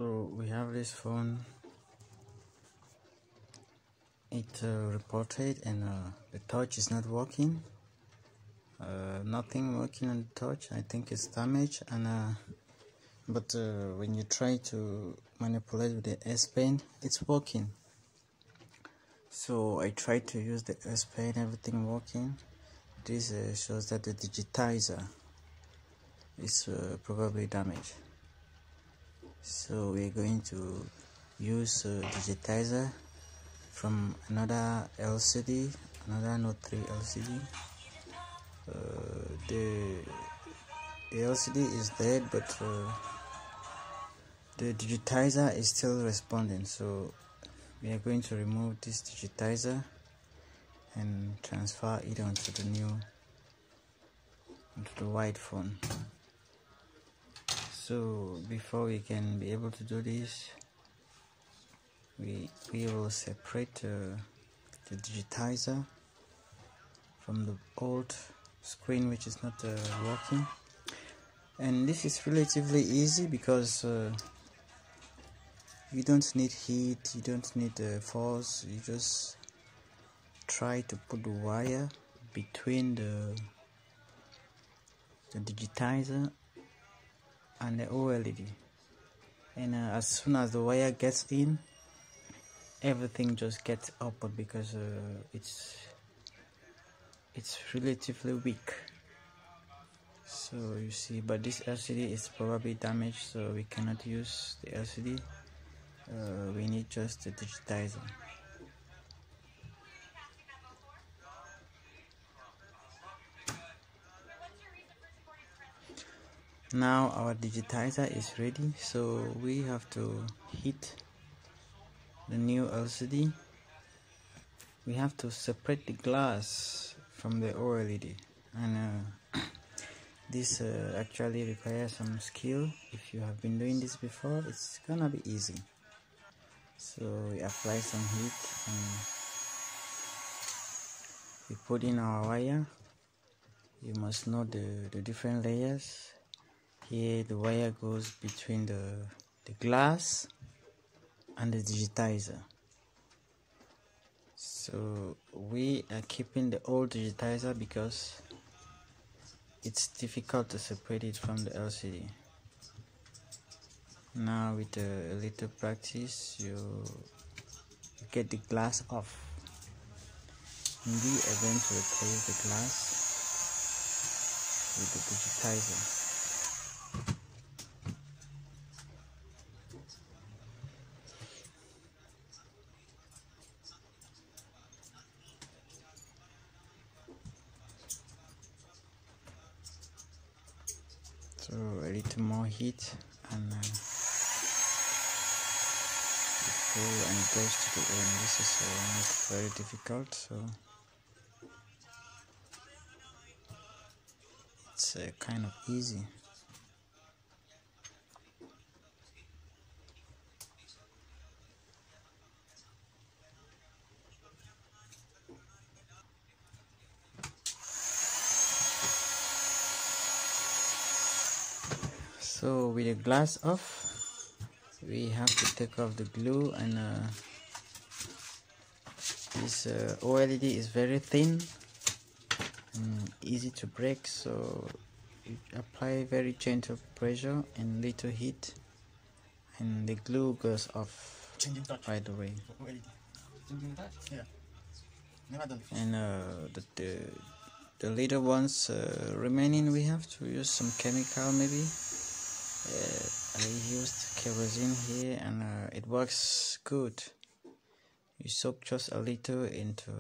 So we have this phone. It reported, and the touch is not working. Nothing working on the touch. I think it's damaged. And but when you try to manipulate with the S Pen, it's working. So I tried to use the S Pen, everything working. This shows that the digitizer is probably damaged. So we're going to use digitizer from another LCD, another Note 3 LCD. The LCD is dead, but the digitizer is still responding. So we are going to remove this digitizer and transfer it onto the white phone. So before we can be able to do this, we will separate the digitizer from the old screen, which is not working. And this is relatively easy because you don't need heat, you don't need force. You just try to put the wire between the digitizer and the OLED, and as soon as the wire gets in, everything just gets output because it's relatively weak. So you see, but this LCD is probably damaged, so we cannot use the LCD. We need just the digitizer. Now our digitizer is ready, so we have to hit the new LCD. We have to separate the glass from the OLED, and this actually requires some skill. If you have been doing this before, it's gonna be easy. So we apply some heat and we put in our wire. You must know the different layers. Here the wire goes between the glass and the digitizer. So we are keeping the old digitizer because it's difficult to separate it from the LCD. Now with a little practice, you get the glass off. And we are going to replace the glass with the digitizer. So a little more heat, and pull and it goes to the end. This is not very difficult, so it's kind of easy. So with the glass off, we have to take off the glue, and this OLED is very thin and easy to break, so you apply very gentle pressure and little heat, and the glue goes off right away. And the little ones remaining, we have to use some chemical maybe. I used kerosene here, and it works good. You soak just a little into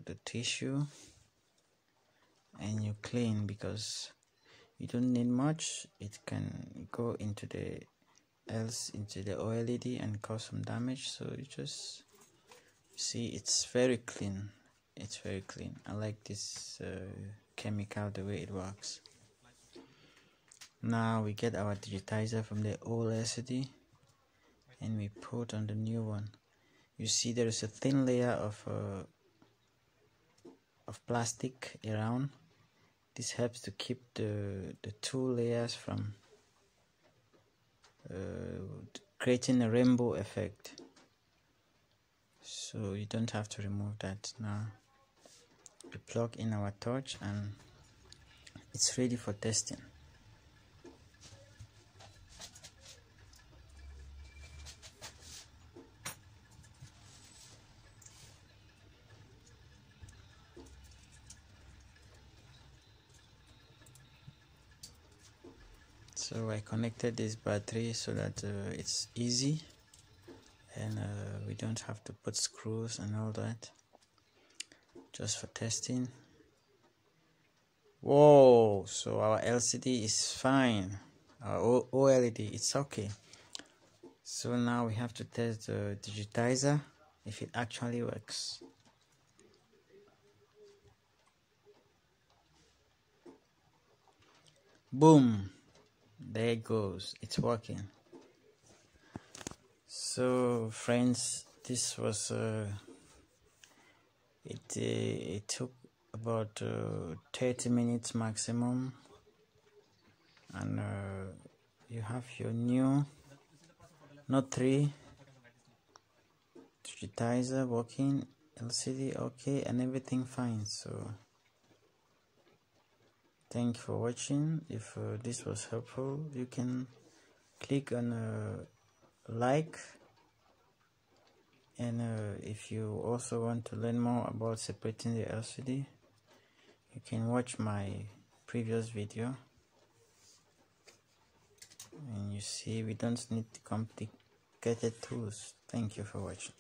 the tissue and you clean, because you don't need much. It can go into the OLED and cause some damage. So you just see, it's very clean. It's very clean. I like this chemical, the way it works. Now we get our digitizer from the old LCD and we put on the new one. You see there is a thin layer of plastic around. This helps to keep the two layers from creating a rainbow effect. So you don't have to remove that. Now we plug in our torch and it's ready for testing. So I connected this battery so that it's easy and we don't have to put screws and all that, just for testing. Whoa, so our LCD is fine, our OLED it's okay. So now we have to test the digitizer if it actually works. Boom, there it goes, it's working. So friends, this was it took about 30 minutes maximum, and you have your new Note 3 digitizer working, LCD okay, and everything fine. So thank you for watching. If this was helpful, you can click on like, and if you also want to learn more about separating the LCD, you can watch my previous video, and you see we don't need complicated tools. Thank you for watching.